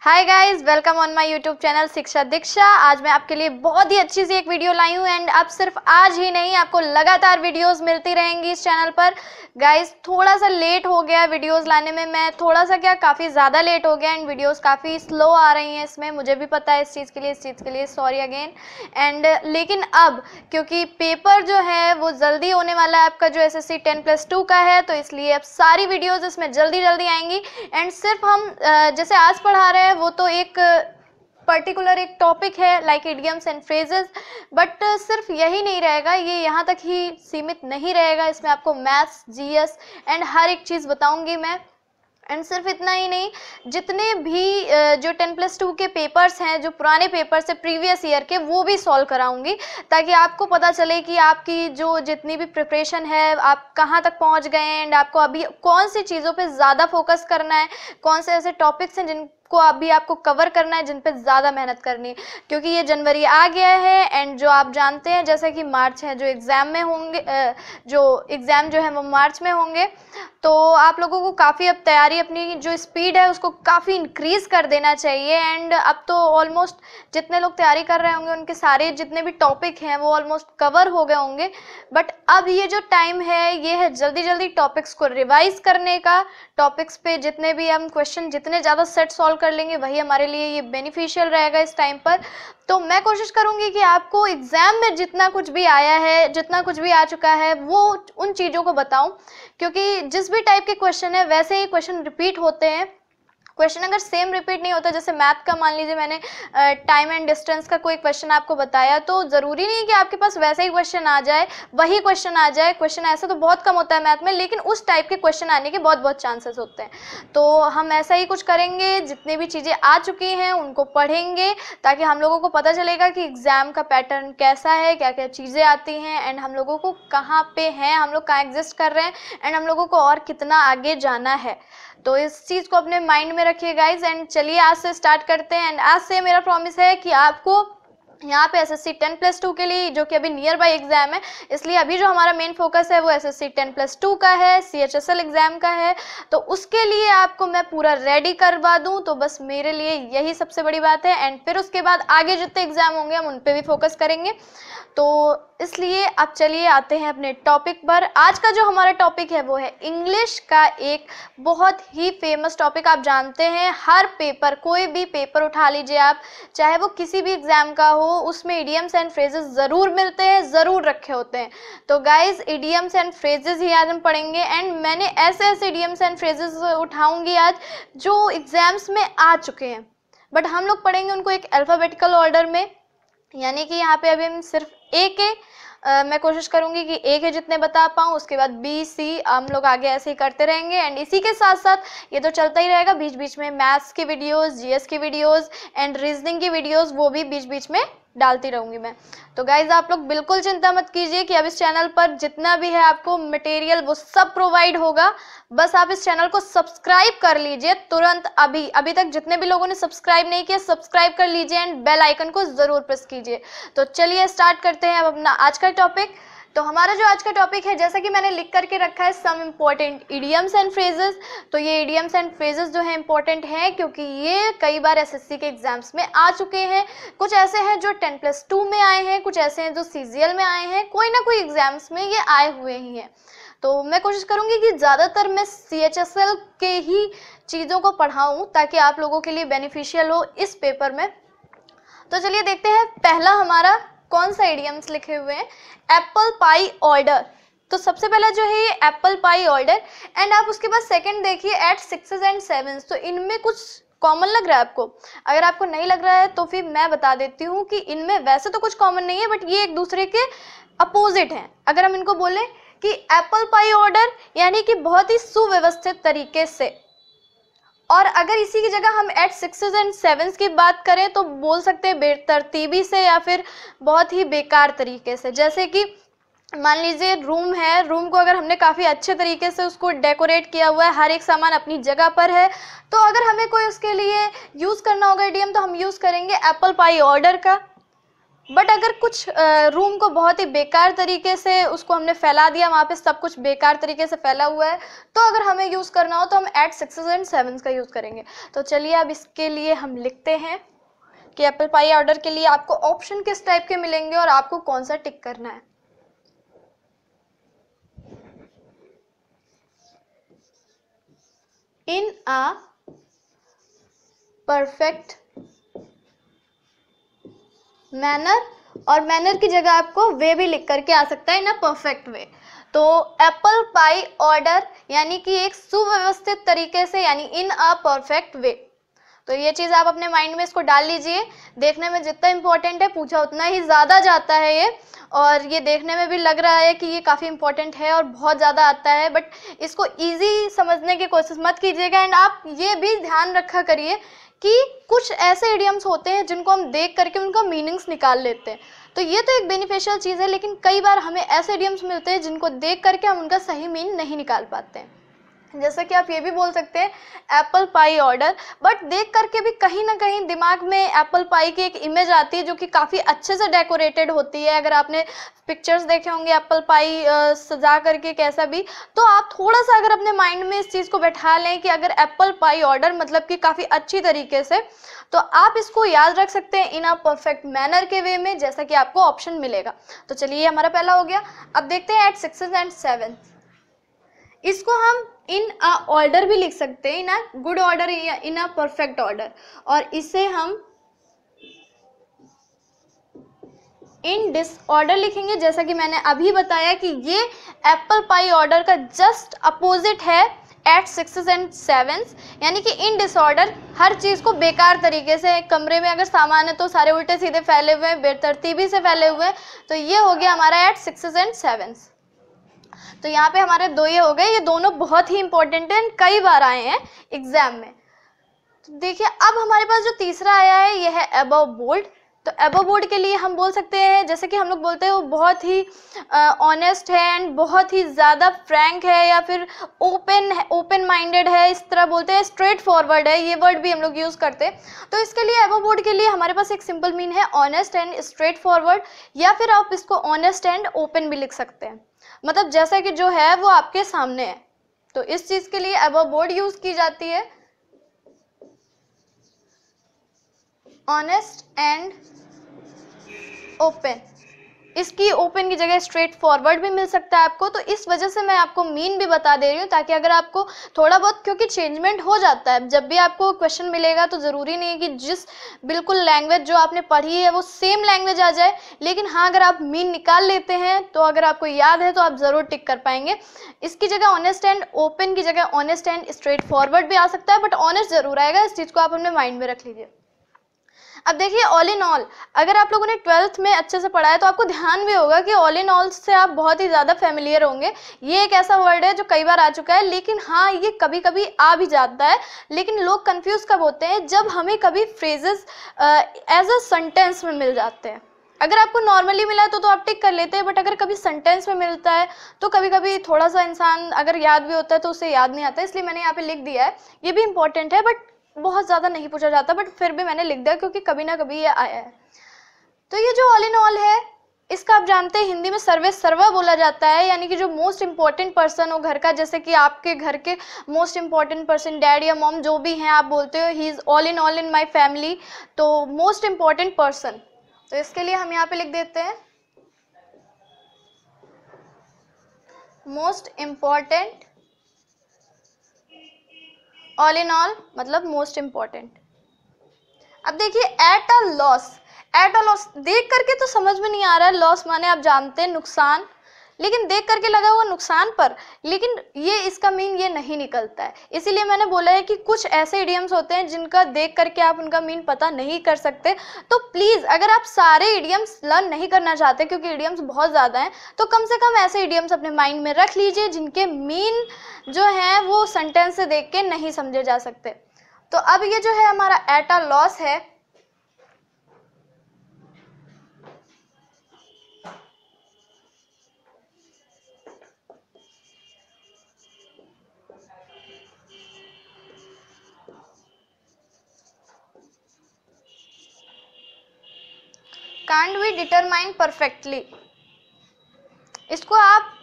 Hi guys, welcome on my YouTube channel शिक्षा दीक्षा। आज मैं आपके लिए बहुत ही अच्छी सी एक वीडियो लाई हूँ एंड अब सिर्फ आज ही नहीं, आपको लगातार वीडियोस मिलती रहेंगी इस चैनल पर। गाइस थोड़ा सा लेट हो गया वीडियोस लाने में, मैं थोड़ा सा क्या काफ़ी ज़्यादा लेट हो गया एंड वीडियोस काफ़ी स्लो आ रही हैं इसमें, मुझे भी पता है इस चीज़ के लिए सॉरी अगेन। एंड लेकिन अब क्योंकि पेपर जो है वो जल्दी होने वाला है आपका, जो SSC 10+2 का है, तो इसलिए अब सारी वीडियोज़ इसमें जल्दी आएंगी। एंड सिर्फ हम जैसे आज पढ़ा रहे हैं वो तो एक पर्टिकुलर एक टॉपिक है like idioms and phrases, but सिर्फ यही नहीं रहेगा, ये यहाँ तक ही सीमित नहीं रहेगा। इसमें आपको मैथ्स, GS एंड हर एक चीज़ बताऊंगी मैं। एंड सिर्फ इतना ही नहीं, जितने भी जो 10+2 के पेपर्स हैं, जो पुराने पेपर्स है प्रीवियस ईयर के, वो भी सॉल्व कराऊंगी ताकि आपको पता चले कि आपकी जो जितनी भी प्रिपरेशन है आप कहाँ तक पहुँच गए हैं एंड आपको अभी कौन सी चीज़ों पे ज़्यादा फोकस करना है, कौन से ऐसे टॉपिक्स हैं जिनको अभी आपको कवर करना है, जिन पे ज़्यादा मेहनत करनी है। क्योंकि ये जनवरी आ गया है एंड जो आप जानते हैं जैसा कि मार्च है, जो एग्ज़ाम में होंगे, जो एग्ज़ाम जो है वो मार्च में होंगे, तो आप लोगों को काफ़ी अब तैयारी, अपनी जो स्पीड है उसको काफ़ी इंक्रीज़ कर देना चाहिए। एंड अब तो ऑलमोस्ट जितने लोग तैयारी कर रहे होंगे उनके सारे जितने भी टॉपिक हैं वो ऑलमोस्ट कवर हो गए होंगे, बट अब ये जो टाइम है ये है जल्दी टॉपिक्स को रिवाइज करने का। टॉपिक्स पे जितने भी हम क्वेश्चन जितने ज़्यादा सेट सॉल्व कर लेंगे वही हमारे लिए ये बेनिफिशियल रहेगा इस टाइम पर। तो मैं कोशिश करूँगी कि आपको एग्ज़ाम में जितना कुछ भी आया है, जितना कुछ भी आ चुका है, वो उन चीज़ों को बताऊं, क्योंकि जिस भी टाइप के क्वेश्चन है वैसे ही क्वेश्चन रिपीट होते हैं। क्वेश्चन अगर सेम रिपीट नहीं होता, जैसे मैथ का मान लीजिए मैंने टाइम एंड डिस्टेंस का कोई क्वेश्चन आपको बताया, तो ज़रूरी नहीं कि आपके पास वैसा ही क्वेश्चन आ जाए, वही क्वेश्चन आ जाए। क्वेश्चन ऐसा तो बहुत कम होता है मैथ में, लेकिन उस टाइप के क्वेश्चन आने के बहुत चांसेस होते हैं। तो हम ऐसा ही कुछ करेंगे, जितनी भी चीज़ें आ चुकी हैं उनको पढ़ेंगे ताकि हम लोगों को पता चलेगा कि एग्ज़ाम का पैटर्न कैसा है, क्या क्या चीज़ें आती हैं एंड हम लोगों को कहाँ पे हैं, हम लोग कहाँ एग्जिस्ट कर रहे हैं एंड हम लोगों को और कितना आगे जाना है। तो इस चीज़ को अपने माइंड में रखिए गाइज। एंड चलिए आज से स्टार्ट करते हैं। एंड आज से मेरा प्रॉमिस है कि आपको यहाँ पे SSC 10+2 के लिए, जो कि अभी नियर बाई एग्जाम है, इसलिए अभी जो हमारा मेन फोकस है वो SSC 10+2 का है, CHSL एग्जाम का है, तो उसके लिए आपको मैं पूरा रेडी करवा दूँ, तो बस मेरे लिए यही सबसे बड़ी बात है। एंड फिर उसके बाद आगे जितने एग्जाम होंगे हम उन पर भी फोकस करेंगे। तो इसलिए अब चलिए आते हैं अपने टॉपिक पर। आज का जो हमारा टॉपिक है वो है इंग्लिश का एक बहुत ही फेमस टॉपिक। आप जानते हैं हर पेपर, कोई भी पेपर उठा लीजिए आप, चाहे वो किसी भी एग्जाम का हो, उसमें इडियम्स एंड फ्रेजेस ज़रूर मिलते हैं, ज़रूर रखे होते हैं। तो गाइज इडियम्स एंड फ्रेजेस ही आज हम पढ़ेंगे। एंड मैंने ऐसे इडियम्स एंड फ्रेजेस उठाऊंगी आज जो एग्जाम्स में आ चुके हैं, बट हम लोग पढ़ेंगे उनको एक अल्फ़ाबेटिकल ऑर्डर में, यानी कि यहाँ पे अभी हम सिर्फ ए के मैं कोशिश करूंगी कि ए के जितने बता पाऊँ, उसके बाद B C हम लोग आगे ऐसे ही करते रहेंगे। एंड इसी के साथ साथ ये तो चलता ही रहेगा, बीच बीच में मैथ्स की वीडियोस, GS की वीडियोस एंड रीजनिंग की वीडियोस वो भी बीच बीच में डालती रहूँगी मैं। तो गाइज आप लोग बिल्कुल चिंता मत कीजिए कि अब इस चैनल पर जितना भी है आपको मटेरियल वो सब प्रोवाइड होगा, बस आप इस चैनल को सब्सक्राइब कर लीजिए तुरंत। अभी तक जितने भी लोगों ने सब्सक्राइब नहीं किया, सब्सक्राइब कर लीजिए एंड बेल आइकन को ज़रूर प्रेस कीजिए। तो चलिए स्टार्ट करते हैं अब अपना आज का टॉपिक। तो हमारा जो आज का टॉपिक है, जैसा कि मैंने लिख करके रखा है, some important idioms and phrases. तो ये इडियम्स एंड फ्रेजेस जो है इम्पॉर्टेंट हैं क्योंकि ये कई बार SSC के एग्जाम्स में आ चुके हैं। कुछ ऐसे हैं जो 10+2 में आए हैं, कुछ ऐसे हैं जो CGL में आए हैं, कोई ना कोई एग्जाम्स में ये आए हुए ही हैं। तो मैं कोशिश करूँगी कि ज़्यादातर मैं CHSL के ही चीज़ों को पढ़ाऊँ ताकि आप लोगों के लिए बेनिफिशियल हो इस पेपर में। तो चलिए देखते हैं पहला हमारा कौन सा इडियम्स लिखे हुए हैं, एप्पल पाई ऑर्डर। तो सबसे पहला जो है ये एप्पल पाई ऑर्डर। एंड आप उसके बाद सेकंड देखिए एट 6s and 7s। तो इनमें कुछ कॉमन लग रहा है आपको? अगर आपको नहीं लग रहा है तो फिर मैं बता देती हूँ कि इनमें वैसे तो कुछ कॉमन नहीं है, बट ये एक दूसरे के अपोजिट हैं। अगर हम इनको बोलें कि एप्पल पाई ऑर्डर यानी कि बहुत ही सुव्यवस्थित तरीके से, और अगर इसी की जगह हम एट 6s and 7s की बात करें तो बोल सकते हैं बेतरतीबी से या फिर बहुत ही बेकार तरीके से। जैसे कि मान लीजिए रूम है, रूम को अगर हमने काफ़ी अच्छे तरीके से उसको डेकोरेट किया हुआ है, हर एक सामान अपनी जगह पर है, तो अगर हमें कोई उसके लिए यूज़ करना होगा इडियम तो हम यूज़ करेंगे एप्पल पाई ऑर्डर का। बट अगर कुछ रूम को बहुत ही बेकार तरीके से उसको हमने फैला दिया, वहाँ पे सब कुछ बेकार तरीके से फैला हुआ है, तो अगर हमें यूज़ करना हो तो हम एट सिक्सेस एंड सेवन्स का यूज़ करेंगे। तो चलिए अब इसके लिए हम लिखते हैं कि एप्पल पाई ऑर्डर के लिए आपको ऑप्शन किस टाइप के मिलेंगे और आपको कौन सा टिक करना है। इन अ परफेक्ट मैनर, और मैनर की जगह आपको वे भी लिख करके आ सकता है, इन अ परफेक्ट वे। तो एप्पल पाई ऑर्डर यानी कि एक सुव्यवस्थित तरीके से, यानी इन अ परफेक्ट वे। तो ये चीज़ आप अपने माइंड में इसको डाल लीजिए। देखने में जितना इंपॉर्टेंट है, पूछा उतना ही ज़्यादा जाता है ये, और ये देखने में भी लग रहा है कि ये काफ़ी इंपॉर्टेंट है और बहुत ज़्यादा आता है, बट इसको इजी समझने की कोशिश मत कीजिएगा। एंड आप ये भी ध्यान रखा करिए कि कुछ ऐसे इडियम्स होते हैं जिनको हम देख करके उनका मीनिंग्स निकाल लेते हैं। तो ये तो एक बेनिफिशियल चीज़ है, लेकिन कई बार हमें ऐसे इडियम्स मिलते हैं जिनको देख करके हम उनका सही मीन नहीं निकाल पाते हैं। जैसे कि आप ये भी बोल सकते हैं एप्पल पाई ऑर्डर, बट देख करके भी कहीं ना कहीं दिमाग में एप्पल पाई की एक इमेज आती है जो कि काफ़ी अच्छे से डेकोरेटेड होती है। अगर आपने पिक्चर्स देखे होंगे एप्पल पाई सजा करके कैसा भी, तो आप थोड़ा सा अगर अपने माइंड में इस चीज़ को बैठा लें कि अगर एप्पल पाई ऑर्डर मतलब कि काफ़ी अच्छी तरीके से, तो आप इसको याद रख सकते हैं इन अ परफेक्ट मैनर के वे में, जैसा कि आपको ऑप्शन मिलेगा। तो चलिए हमारा पहला हो गया। अब देखते हैं एट सिक्सेस एंड सेवन। इसको हम इन अ ऑर्डर भी लिख सकते हैं, इन अ गुड ऑर्डर या इन अ परफेक्ट ऑर्डर, और इसे हम इन डिसऑर्डर लिखेंगे। जैसा कि मैंने अभी बताया कि ये एप्पल पाई ऑर्डर का जस्ट अपोजिट है एट सिक्सेस एंड सेवन्स, यानी कि इन डिसऑर्डर हर चीज़ को बेकार तरीके से, कमरे में अगर सामान है तो सारे उल्टे सीधे फैले हुए हैं, बेतरतीबी से फैले हुए हैं। तो ये हो गया हमारा एट सिक्सेस एंड सेवन्स। तो यहाँ पे हमारे दो ये हो गए, ये दोनों बहुत ही इंपॉर्टेंट है, कई बार आए हैं एग्जाम में। तो देखिए अब हमारे पास जो तीसरा आया है ये है अबव बोर्ड। तो अबव बोर्ड के लिए हम बोल सकते हैं, जैसे कि हम लोग बोलते हैं वो बहुत ही ऑनेस्ट है एंड बहुत ही ज़्यादा फ्रैंक है, या फिर ओपन माइंडेड है, इस तरह बोलते हैं। स्ट्रेट फॉरवर्ड है, ये वर्ड भी हम लोग यूज़ करते हैं। तो इसके लिए अबव बोर्ड के लिए हमारे पास एक सिंपल मीन है ऑनेस्ट एंड स्ट्रेट फॉरवर्ड, या फिर आप इसको ऑनेस्ट एंड ओपन भी लिख सकते हैं। मतलब जैसा कि जो है वो आपके सामने है, तो इस चीज़ के लिए अबव बोर्ड यूज़ की जाती है, ऑनेस्ट एंड ओपन। इसकी ओपन की जगह स्ट्रेट फॉरवर्ड भी मिल सकता है आपको। तो इस वजह से मैं आपको मीन भी बता दे रही हूँ, ताकि अगर आपको थोड़ा बहुत, क्योंकि चेंजमेंट हो जाता है, जब भी आपको क्वेश्चन मिलेगा तो ज़रूरी नहीं है कि जिस बिल्कुल लैंग्वेज जो आपने पढ़ी है वो सेम लैंग्वेज आ जाए, लेकिन हाँ अगर आप मीन निकाल लेते हैं तो अगर आपको याद है तो आप ज़रूर टिक कर पाएंगे। इसकी जगह ऑनेस्ट एंड ओपन की जगह ऑनेस्ट एंड स्ट्रेट फॉरवर्ड भी आ सकता है, बट ऑनेस्ट जरूर आएगा, इस चीज़ को आप अपने माइंड में रख लीजिए। अब देखिए ऑल इन ऑल, अगर आप लोगों ने 12th में अच्छे से पढ़ा है तो आपको ध्यान भी होगा कि ऑल इन ऑल से आप बहुत ही ज़्यादा फेमिलियर होंगे। ये एक ऐसा वर्ड है जो कई बार आ चुका है, लेकिन हाँ ये कभी कभी आ भी जाता है। लेकिन लोग कंफ्यूज कब होते हैं, जब हमें कभी फ्रेजेस एज अ सेंटेंस में मिल जाते हैं। अगर आपको नॉर्मली मिला है तो आप टिक कर लेते हैं, बट अगर कभी सेंटेंस में मिलता है तो कभी कभी थोड़ा सा इंसान अगर याद भी होता है तो उसे याद नहीं आता, इसलिए मैंने यहाँ पे लिख दिया है। ये भी इंपॉर्टेंट है, बट बहुत ज़्यादा नहीं पूछा जाता, बट फिर भी मैंने लिख दिया क्योंकि कभी ना कभी ये आया है। तो ये जो ऑल इन ऑल है, इसका आप जानते हैं हिंदी में सर्वे सर्वा बोला जाता है, यानी कि जो मोस्ट इंपॉर्टेंट पर्सन हो घर का, जैसे कि आपके घर के मोस्ट इंपॉर्टेंट पर्सन डैड या मॉम जो भी हैं, आप बोलते हो he is all in my family, तो मोस्ट इंपॉर्टेंट पर्सन। तो इसके लिए हम यहाँ पे लिख देते हैं most important, all in all मतलब मोस्ट इंपॉर्टेंट। अब देखिए at a loss, at a loss देख करके तो समझ में नहीं आ रहा है, लॉस माने आप जानते हैं नुकसान, लेकिन देख करके लगा हुआ नुकसान पर, लेकिन ये इसका मीन ये नहीं निकलता है। इसीलिए मैंने बोला है कि कुछ ऐसे इडियम्स होते हैं जिनका देख करके आप उनका मीन पता नहीं कर सकते। तो प्लीज़ अगर आप सारे इडियम्स लर्न नहीं करना चाहते, क्योंकि इडियम्स बहुत ज़्यादा हैं, तो कम से कम ऐसे इडियम्स अपने माइंड में रख लीजिए जिनके मीन जो हैं वो सेंटेंस से देख के नहीं समझे जा सकते। तो अब ये जो है हमारा एट अ लॉस है, कांट बी डिटरमाइन परफेक्टली, इसको आप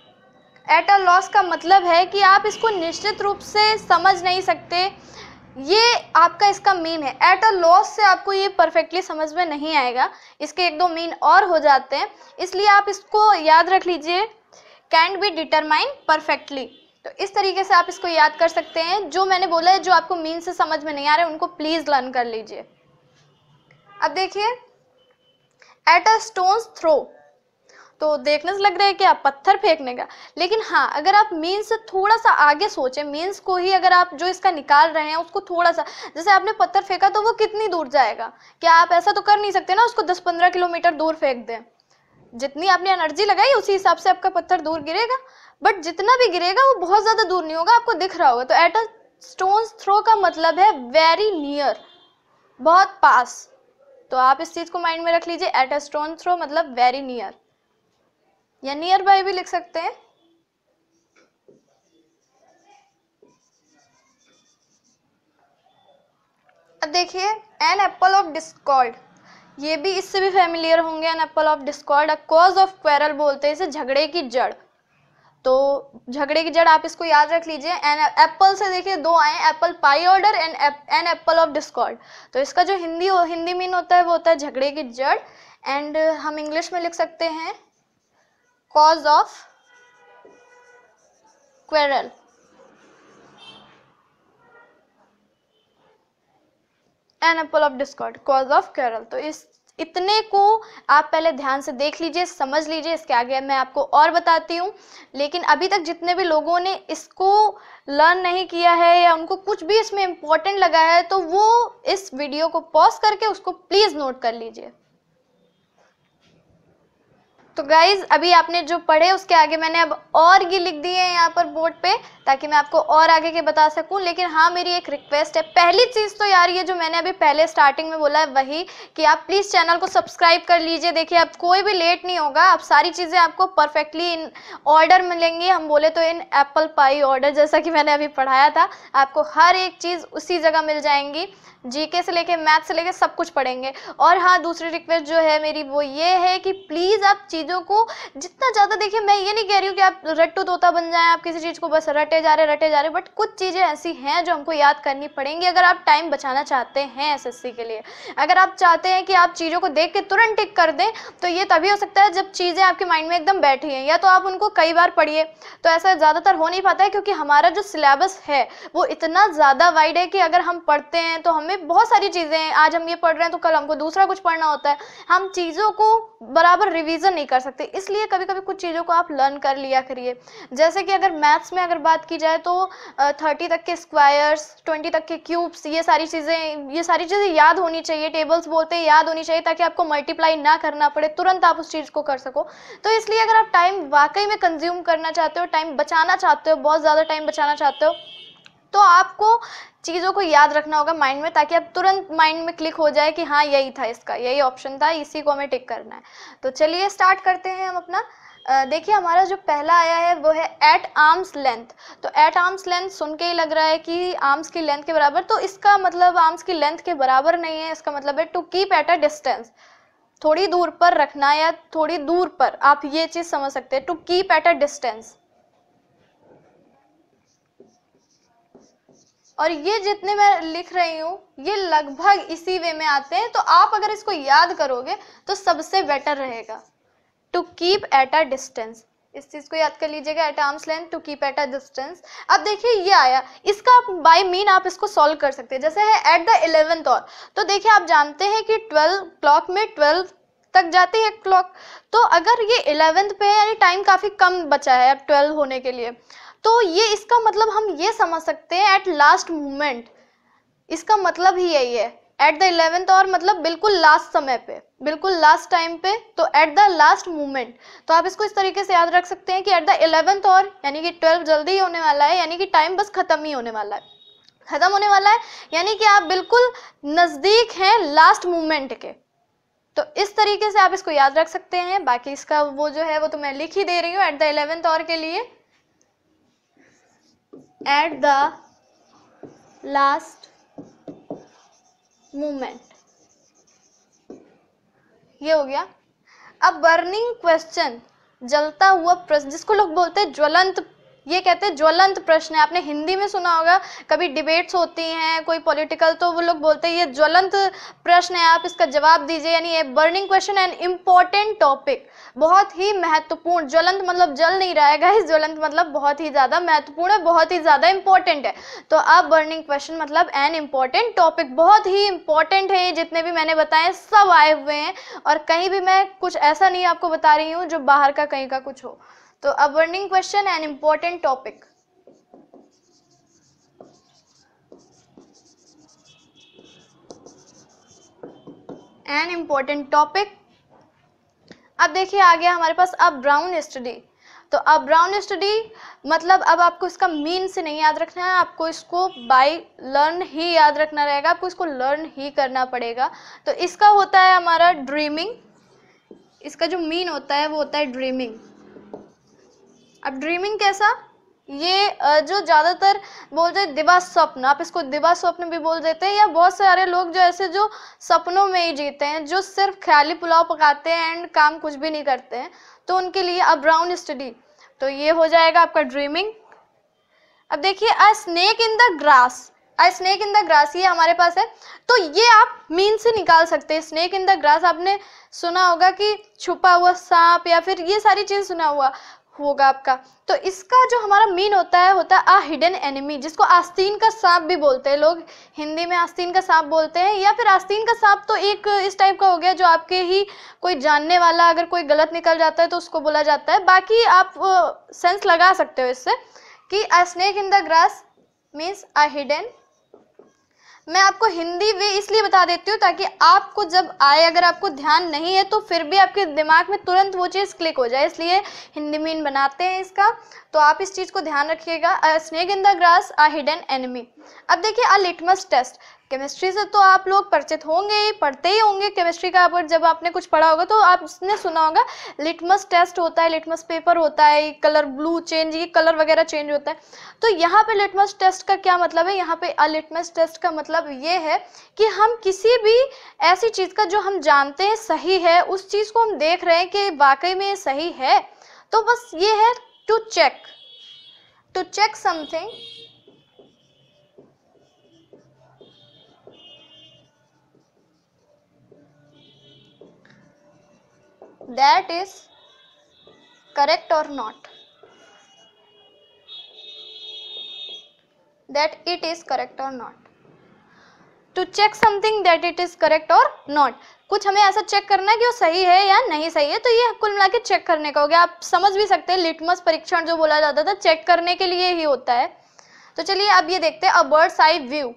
एट अ लॉस का मतलब है कि आप इसको निश्चित रूप से समझ नहीं सकते, ये आपका इसका मीन है। एट अ लॉस से आपको ये परफेक्टली समझ में नहीं आएगा, इसके एक दो मीन और हो जाते हैं, इसलिए आप इसको याद रख लीजिए, कैंट बी डिटरमाइन परफेक्टली। तो इस तरीके से आप इसको याद कर सकते हैं। जो मैंने बोला है, जो आपको मीन से समझ में नहीं आ रहा है उनको प्लीज लर्न कर लीजिए। अब देखिए, एट अ स्टोन्स थ्रो, तो देखने से लग रहा है कि आप पत्थर फेंकने का, लेकिन हाँ अगर आप मीन्स से थोड़ा सा आगे सोचें, मीन्स को ही अगर आप जो इसका निकाल रहे हैं उसको थोड़ा सा, जैसे आपने पत्थर फेंका तो वो कितनी दूर जाएगा, क्या आप ऐसा तो कर नहीं सकते ना उसको 10-15 किलोमीटर दूर फेंक दें, जितनी आपने एनर्जी लगाई उसी हिसाब से आपका पत्थर दूर गिरेगा, बट जितना भी गिरेगा वो बहुत ज्यादा दूर नहीं होगा, आपको दिख रहा होगा। तो एट अ स्टोन्स थ्रो का मतलब है वेरी नियर, बहुत पास। तो आप इस चीज को माइंड में रख लीजिए, एट अ स्टोन थ्रो मतलब वेरी नियर, या नियर बाय भी लिख सकते हैं। अब देखिए, एन एप्पल ऑफ डिस्कॉर्ड, ये भी इससे भी फेमिलियर होंगे। An apple of discord, a cause of quarrel बोलते हैं इसे, झगड़े की जड़। तो झगड़े की जड़ आप इसको याद रख लीजिए। एन एप्पल से देखिए दो आए, apple pie order and an apple of discord. तो इसका जो हिंदी मीन होता है वो होता है झगड़े की जड़, एंड हम इंग्लिश में लिख सकते हैं cause of quarrel. An apple of discord, cause of quarrel. तो इस इतने को आप पहले ध्यान से देख लीजिए, समझ लीजिए, इसके आगे मैं आपको और बताती हूँ। लेकिन अभी तक जितने भी लोगों ने इसको लर्न नहीं किया है या उनको कुछ भी इसमें इम्पोर्टेंट लगा है, तो वो इस वीडियो को पॉज करके उसको प्लीज नोट कर लीजिए। तो गाइज अभी आपने जो पढ़े उसके आगे मैंने अब और ये लिख दिए हैं यहाँ पर बोर्ड पे, ताकि मैं आपको और आगे के बता सकूं। लेकिन हाँ, मेरी एक रिक्वेस्ट है, पहली चीज तो यार ये जो मैंने अभी पहले स्टार्टिंग में बोला है वही, कि आप प्लीज चैनल को सब्सक्राइब कर लीजिए। देखिए अब कोई भी लेट नहीं होगा, अब सारी चीजें आपको परफेक्टली इन ऑर्डर मिलेंगी, हम बोले तो इन एप्पल पाई ऑर्डर, जैसा कि मैंने अभी पढ़ाया था। आपको हर एक चीज उसी जगह मिल जाएंगी, जीके से लेके मैथ से लेके सब कुछ पढ़ेंगे। और हाँ, दूसरी रिक्वेस्ट जो है मेरी वो ये है कि प्लीज आप चीजों को जितना ज्यादा, देखिए मैं ये नहीं कह रही हूँ कि आप रट्टू तोता बन जाएं, आप किसी चीज को बस रटे जा रहे, बट कुछ चीजें ऐसी हैं जो हमको याद करनी पड़ेंगी अगर आप टाइम बचाना चाहते हैं एसएससी के लिए। अगर आप चाहते हैं कि आप चीजों को देख के तुरंत टिक कर दें, तो ये तभी हो सकता है जब चीजें आपके माइंड में एकदम बैठी हैं, या तो आप उनको कई बार पढ़िए। तो ऐसा ज्यादातर हो नहीं पाता है, क्योंकि हमारा जो सिलेबस है वो इतना ज्यादा वाइड है कि अगर हम पढ़ते हैं तो हमें बहुत सारी चीजें हैं, आज हम ये पढ़ रहे हैं तो कल हमको दूसरा कुछ पढ़ना होता है, हम चीजों को बराबर रिवीजन नहीं कर सकते। इसलिए कभी कभी कुछ चीजों को आप लर्न कर लिया करिए। जैसे कि अगर मैथ्स में अगर बात की जाए तो 30 तक के स्क्वायर्स, 20 तक के क्यूब्स, ये सारी चीजें याद होनी चाहिए। टेबल्स बोलते हैं याद होनी चाहिए, ताकि आपको मल्टीप्लाई ना करना पड़े, तुरंत आप उस चीज को कर सको। तो इसलिए अगर आप टाइम वाकई में कंज्यूम करना चाहते हो, टाइम बचाना चाहते हो, बहुत ज्यादा टाइम बचाना चाहते हो, तो आपको चीज़ों को याद रखना होगा माइंड में, ताकि आप तुरंत माइंड में क्लिक हो जाए कि हाँ यही था, इसका यही ऑप्शन था, इसी को हमें टिक करना है। तो चलिए स्टार्ट करते हैं हम अपना। देखिए हमारा जो पहला आया है वो है एट आर्म्स लेंथ। तो एट आर्म्स लेंथ सुन के ही लग रहा है कि आर्म्स की लेंथ के बराबर, तो इसका मतलब आर्म्स की लेंथ के बराबर नहीं है, इसका मतलब है to keep at a distance, थोड़ी दूर पर रखना या थोड़ी दूर पर, आप ये चीज समझ सकते हैं, to keep at a distance. और ये जितने मैं लिख रही हूँ ये लगभग इसी वे में आते हैं, तो आप अगर इसको याद करोगे तो सबसे बेटर रहेगा। To keep at a distance, इस चीज को याद कर लीजिएगा, at arm's length, to keep at a distance. अब देखिए ये आया, इसका बाय मीन आप इसको सॉल्व कर सकते हैं। जैसे है एट द 11th और, तो देखिए आप जानते हैं कि 12 क्लॉक में 12 तक जाती है क्लॉक, तो अगर ये 11th पे है यानी टाइम काफी कम बचा है अब 12 होने के लिए, तो ये इसका मतलब हम ये समझ सकते हैं एट लास्ट मोमेंट, इसका मतलब ही यही है। एट द 11th और मतलब बिल्कुल लास्ट समय पे, बिल्कुल लास्ट टाइम पे, तो एट द लास्ट मोमेंट। तो आप इसको इस तरीके से याद रख सकते हैं कि एट द 11th और यानी कि 12 जल्दी ही होने वाला है, यानी कि टाइम बस खत्म ही होने वाला है, खत्म होने वाला है, यानी कि आप बिल्कुल नजदीक हैं लास्ट मोमेंट के। तो इस तरीके से आप इसको याद रख सकते हैं। बाकी इसका वो जो है वो तो मैं लिख ही दे रही हूँ एट द 11th और के लिए, एट द लास्ट मोमेंट, ये हो गया। अब बर्निंग क्वेश्चन, जलता हुआ प्रश्न, जिसको लोग बोलते हैं ज्वलंत, ये कहते हैं ज्वलंत प्रश्न है। आपने हिंदी में सुना होगा, कभी डिबेट्स होती हैं कोई पॉलिटिकल, तो वो लोग बोलते हैं ये ज्वलंत प्रश्न है, आप इसका जवाब दीजिए। यानी ये burning question and important topic, बहुत ही महत्वपूर्ण। ज्वलंत मतलब जल नहीं रहा है गाइस, ज्वलंत मतलब बहुत ही ज़्यादा महत्वपूर्ण है, बहुत ही ज़्यादा इंपॉर्टेंट है। तो अब बर्निंग क्वेश्चन मतलब एन इम्पॉर्टेंट टॉपिक, बहुत ही इंपॉर्टेंट है। जितने भी मैंने बताए सब आए हुए हैं, और कहीं भी मैं कुछ ऐसा नहीं आपको बता रही हूँ जो बाहर का कहीं का कुछ हो। तो अब burning question an important topic, an important topic. अब देखिए आ गया हमारे पास अब ब्राउन स्टडी। तो अब ब्राउन स्टडी मतलब अब आपको इसका मीन से नहीं याद रखना है, आपको इसको बाय लर्न ही याद रखना रहेगा, आपको इसको लर्न ही करना पड़ेगा। तो इसका होता है हमारा ड्रीमिंग, इसका जो मीन होता है वो होता है ड्रीमिंग। अब ड्रीमिंग कैसा, ये जो ज़्यादातर बोलते हैं दिवा स्वप्न, आप इसको दिवा स्वप्न भी बोल देते हैं, या बहुत सारे लोग जो ऐसे जो सपनों में ही जीते हैं, जो सिर्फ ख्याली पुलाव पकाते हैं एंड काम कुछ भी नहीं करते हैं, तो उनके लिए अब ब्राउन स्टडी। तो ये हो जाएगा आपका ड्रीमिंग। अब देखिए अ snake in the grass, a snake in the grass ये हमारे पास है, तो ये आप मीन से निकाल सकते हैं। स्नेक इन द ग्रास आपने सुना होगा कि छुपा हुआ सांप, या फिर ये सारी चीज़ सुना हुआ होगा आपका। तो इसका जो हमारा मीन होता है अ हिडन एनिमी, जिसको आस्तीन का सांप भी बोलते हैं लोग, हिंदी में आस्तीन का सांप बोलते हैं, या फिर आस्तीन का सांप तो एक इस टाइप का हो गया जो आपके ही कोई जानने वाला अगर कोई गलत निकल जाता है तो उसको बोला जाता है। बाकी आप सेंस लगा सकते हो इससे कि अ snake in the grass means a hidden. मैं आपको हिंदी वे इसलिए बता देती हूँ ताकि आपको जब आए, अगर आपको ध्यान नहीं है तो फिर भी आपके दिमाग में तुरंत वो चीज़ क्लिक हो जाए, इसलिए हिंदी मीन बनाते हैं इसका। तो आप इस चीज़ को ध्यान रखिएगा, अ snake in the grass a hidden enemy. अब देखिए अ लिटमस टेस्ट, केमिस्ट्री से तो आप लोग परिचित होंगे ही, पढ़ते ही होंगे केमिस्ट्री का, पर जब आपने कुछ पढ़ा होगा तो आपने सुना होगा लिटमस टेस्ट होता है, लिटमस पेपर होता है, कलर ब्लू चेंज, ये कलर वगैरह चेंज होता है। तो यहाँ पे लिटमस टेस्ट का क्या मतलब है, यहाँ पे अ लिटमस टेस्ट का मतलब ये है कि हम किसी भी ऐसी चीज़ का जो हम जानते हैं सही है, उस चीज़ को हम देख रहे हैं कि वाकई में ये सही है, तो बस ये है to check something that is correct or not, that it is correct or not, to check something that it is correct or not। कुछ हमें ऐसा चेक करना है कि वो सही है या नहीं सही है, तो ये कुल मिला के चेक करने का हो गया। आप समझ भी सकते हैं लिटमस परीक्षण जो बोला जाता था चेक करने के लिए ही होता है। तो चलिए अब ये देखते हैं a bird's eye view.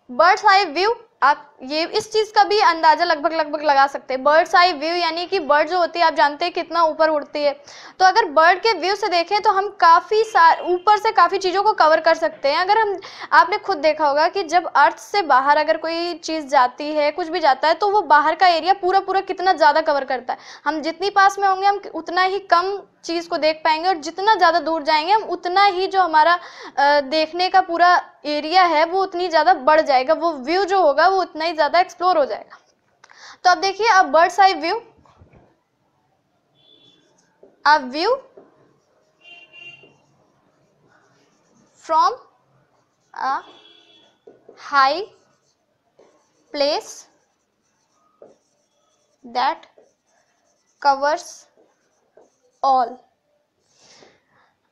Birds eye view आप ये इस चीज़ का भी अंदाज़ा लगभग लगा सकते हैं। बर्ड्स आई व्यू यानी कि बर्ड जो होती है आप जानते हैं कितना ऊपर उड़ती है, तो अगर बर्ड के व्यू से देखें तो हम काफ़ी ऊपर से काफ़ी चीज़ों को कवर कर सकते हैं। अगर हम आपने खुद देखा होगा कि जब अर्थ से बाहर अगर कोई चीज़ जाती है, कुछ भी जाता है, तो वो बाहर का एरिया पूरा कितना ज़्यादा कवर करता है। हम जितनी पास में होंगे हम उतना ही कम चीज़ को देख पाएंगे, और जितना ज़्यादा दूर जाएंगे हम उतना ही जो हमारा देखने का पूरा एरिया है वो उतनी ज़्यादा बढ़ जाएगा, वो व्यू जो होगा वो उतना ही ज़्यादा एक्सप्लोर हो जाएगा। तो अब देखिए अब birds eye view, a view from a high place that covers all,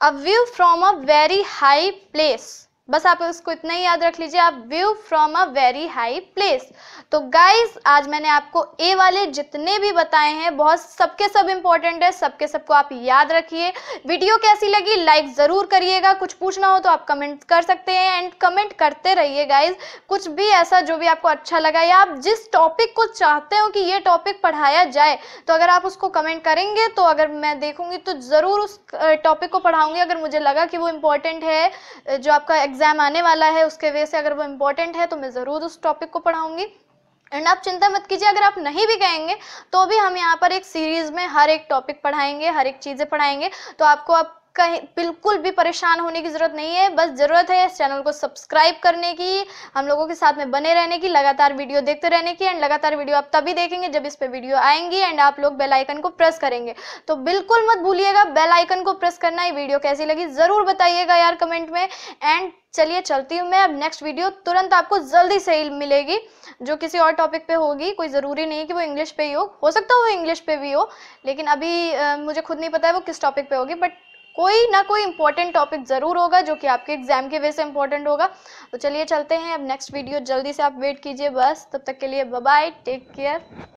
a view from a very high place. बस आप इसको इतना ही याद रख लीजिए, आप view from a very high place. तो गाइज आज मैंने आपको ए वाले जितने भी बताए हैं बहुत सबके सब इम्पोर्टेंट है, सबके सबको आप याद रखिए। वीडियो कैसी लगी लाइक ज़रूर करिएगा, कुछ पूछना हो तो आप कमेंट कर सकते हैं एंड कमेंट करते रहिए गाइज। कुछ भी ऐसा जो भी आपको अच्छा लगा या आप जिस टॉपिक को चाहते हो कि ये टॉपिक पढ़ाया जाए, तो अगर आप उसको कमेंट करेंगे तो अगर मैं देखूंगी तो ज़रूर उस टॉपिक को पढ़ाऊंगी। अगर मुझे लगा कि वो इम्पोर्टेंट है, जो आपका एग्जाम आने वाला है उसके वजह से अगर वो इम्पोर्टेंट है तो मैं ज़रूर उस टॉपिक को पढ़ाऊंगी। एंड आप चिंता मत कीजिए, अगर आप नहीं भी कहेंगे तो भी हम यहाँ पर एक सीरीज़ में हर एक टॉपिक पढ़ाएंगे, हर एक चीज़ें पढ़ाएंगे, तो आपको आप कहीं बिल्कुल भी परेशान होने की ज़रूरत नहीं है, बस ज़रूरत है इस चैनल को सब्सक्राइब करने की, हम लोगों के साथ में बने रहने की, लगातार वीडियो देखते रहने की। एंड लगातार वीडियो आप तभी देखेंगे जब इस पे वीडियो आएंगी एंड आप लोग बेल आइकन को प्रेस करेंगे। तो बिल्कुल मत भूलिएगा बेल आइकन को प्रेस करना। ये वीडियो कैसी लगी ज़रूर बताइएगा यार कमेंट में। एंड चलिए चलती हूँ मैं, अब नेक्स्ट वीडियो तुरंत आपको जल्दी से ही मिलेगी जो किसी और टॉपिक पे होगी। कोई ज़रूरी नहीं कि वो इंग्लिश पे ही हो सकता है वो इंग्लिश पे भी हो, लेकिन अभी मुझे खुद नहीं पता है वो किस टॉपिक पे होगी, बट कोई ना कोई इंपॉर्टेंट टॉपिक ज़रूर होगा जो कि आपके एग्जाम के वजह से इंपॉर्टेंट होगा। तो चलिए चलते हैं, अब नेक्स्ट वीडियो जल्दी से आप वेट कीजिए बस। तब तक के लिए बाय बाय, टेक केयर।